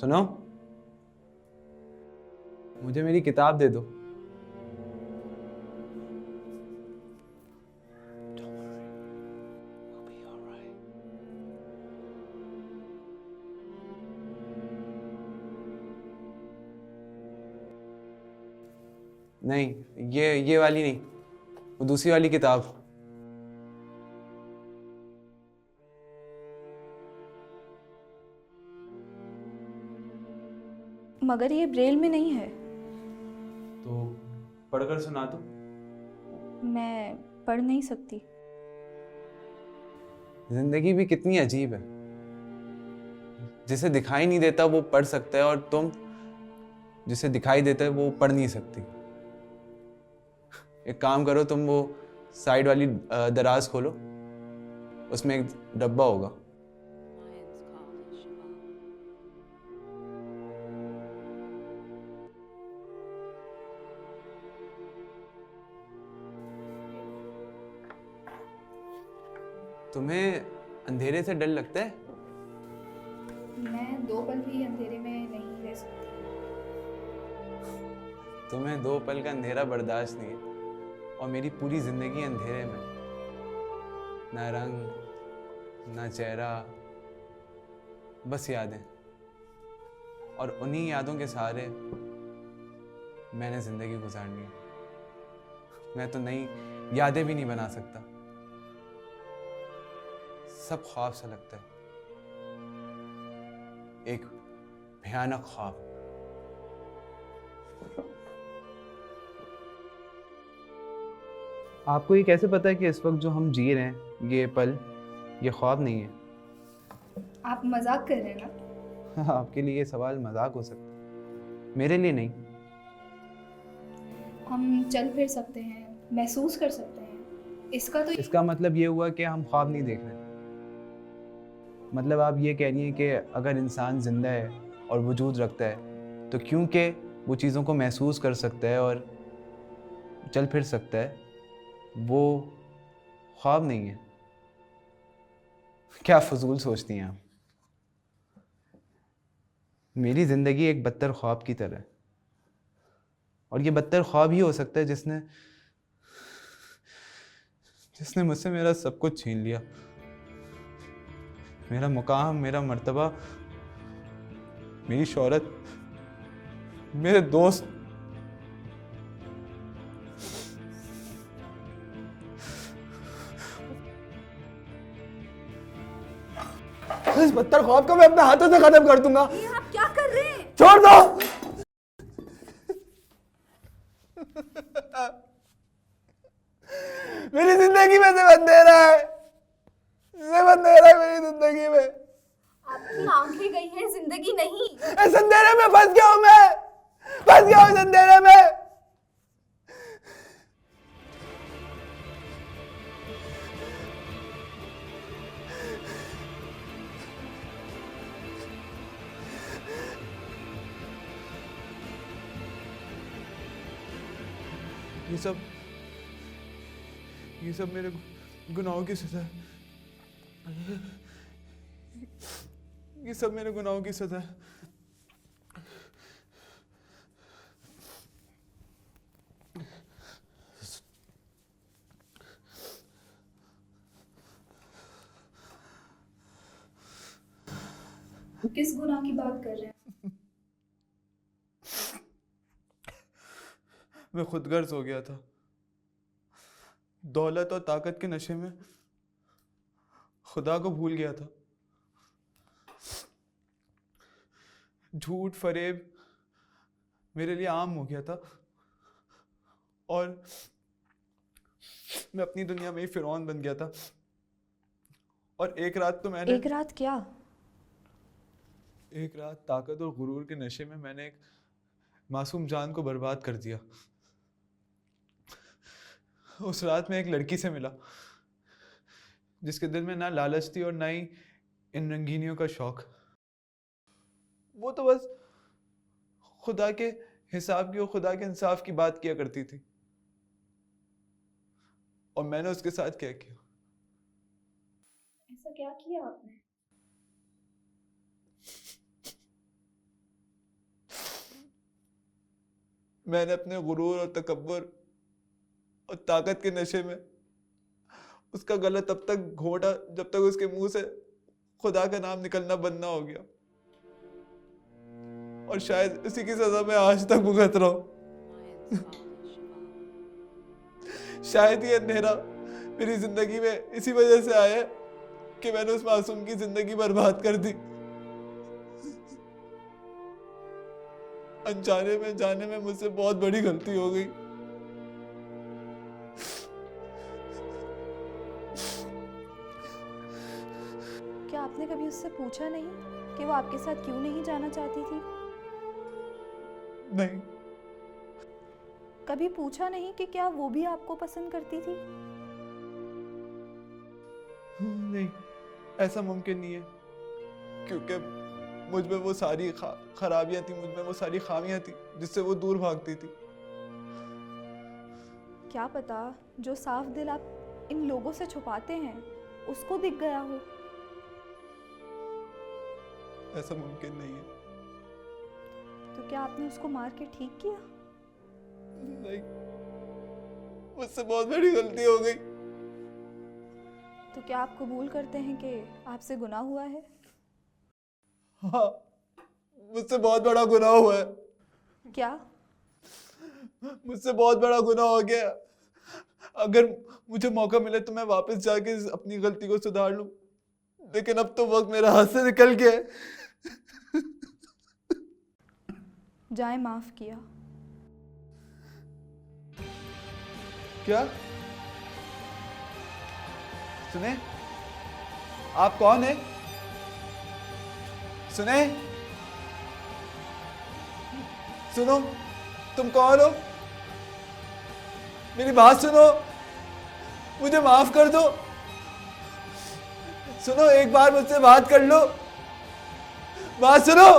सुनो, मुझे मेरी किताब दे दो। नहीं, ये वाली नहीं, वो दूसरी वाली किताब। मगर ये ब्रेल में नहीं है। तो पढ़कर सुना दो। मैं पढ़ नहीं सकती। जिंदगी भी कितनी अजीब है, जिसे दिखाई नहीं देता वो पढ़ सकता है, और तुम जिसे दिखाई देता है वो पढ़ नहीं सकती। एक काम करो, तुम वो साइड वाली दराज खोलो, उसमें एक डब्बा होगा। तुम्हें अंधेरे से डर लगता है? मैं 2 पल भी अंधेरे में नहीं रह सकती। तुम्हें 2 पल का अंधेरा बर्दाश्त नहीं है, और मेरी पूरी जिंदगी अंधेरे में। ना रंग, ना चेहरा, बस यादें। और उन्हीं यादों के सहारे मैंने जिंदगी गुजारनी है। मैं तो नई यादें भी नहीं बना सकता, सब ख्वाब सा लगता है, एक भयानक ख्वाब। आपको ये कैसे पता है कि इस वक्त जो हम जी रहे हैं ये पल, ये ख्वाब नहीं है? आप मजाक कर रहे हैं ना? आपके लिए ये सवाल मजाक हो सकता है, मेरे लिए नहीं। हम चल फिर सकते हैं, महसूस कर सकते हैं, इसका मतलब ये हुआ कि हम ख्वाब नहीं देख रहे। मतलब आप ये कह रही हैं कि अगर इंसान जिंदा है और वजूद रखता है, तो क्योंकि वो चीज़ों को महसूस कर सकता है और चल फिर सकता है, वो ख्वाब नहीं है? क्या फजूल सोचती हैं आप। मेरी ज़िंदगी एक बदतर ख्वाब की तरह है, और ये बदतर ख्वाब ही हो सकता है जिसने जिसने मुझसे मेरा सब कुछ छीन लिया। मेरा मुकाम, मेरा मर्तबा, मेरी शोहरत, मेरे दोस्त। इस बदतर ख्वाब को मैं अपने हाथों से खत्म कर दूंगा। ये आप क्या कर रहे हैं? छोड़ दो। मेरी जिंदगी में सिर्फ अंधेरा है, सिर्फ अंधेरा है मेरी जिंदगी में। आपकी आंखें गई हैं, जिंदगी नहीं। इस अंधेरे में फंस गया हूं मैं, फंस गया हूं इस अंधेरे में। ये सब मेरे गुनाहों की सजा है। ये सब मेरे गुनाहों की सजा है। किस गुनाह की बात कर रहे हैं? मैं खुदगर्ज हो गया था, दौलत और ताकत के नशे में खुदा को भूल गया था। झूठ फरेब मेरे लिए आम हो गया था, और मैं अपनी दुनिया में ही फिरौन बन गया था। और एक रात तो मैंने एक रात क्या? एक रात ताकत और गुरूर के नशे में मैंने एक मासूम जान को बर्बाद कर दिया। उस रात में एक लड़की से मिला जिसके दिल में ना लालच थी और ना ही इन रंगीनियों का शौक। वो तो बस खुदा के हिसाब की और खुदा के इंसाफ की बात किया करती थी, और मैंने उसके साथ क्या किया। ऐसा क्या किया आपने? मैंने अपने गुरूर और तकब्बुर और ताकत के नशे में उसका गला तब तक घोंटा जब तक उसके मुंह से खुदा का नाम निकलना बंद ना हो गया। और शायद इसी की सजा मैं आज तक भुगत रहा हूं। शायद ये अंधेरा मेरी जिंदगी में इसी वजह से आया है कि मैंने उस मासूम की जिंदगी बर्बाद कर दी। अनजाने में जाने में मुझसे बहुत बड़ी गलती हो गई। क्या आपने कभी उससे पूछा नहीं कि वो आपके साथ क्यों नहीं जाना चाहती थी? नहीं, कभी पूछा नहीं कि क्या वो भी आपको पसंद करती थी? नहीं, ऐसा मुमकिन नहीं है, क्योंकि मुझ में वो सारी खराबियां थी, मुझ में वो सारी खामियां थी जिससे वो दूर भागती थी। क्या पता जो साफ दिल आप इन लोगों से छुपाते हैं उसको दिख गया हो। ऐसा मुमकिन नहीं है। तो क्या आपने उसको मार के ठीक किया? नहीं, मुझसे बहुत बड़ी गलती हो गई। तो क्या आप कबूल करते हैं कि आपसे गुनाह हुआ है? हाँ, मुझसे बहुत बड़ा गुनाह हुआ है। क्या? मुझसे बहुत बड़ा गुनाह हो गया। अगर मुझे मौका मिले तो मैं वापस जाके अपनी गलती को सुधार लूं, लेकिन अब तो वक्त मेरे हाथ से निकल गया है। जाए माफ किया। क्या? सुने, आप कौन है? सुने, सुनो, तुम कौन हो? मेरी बात सुनो, मुझे माफ कर दो। सुनो, एक बार मुझसे बात कर लो, बात सुनो।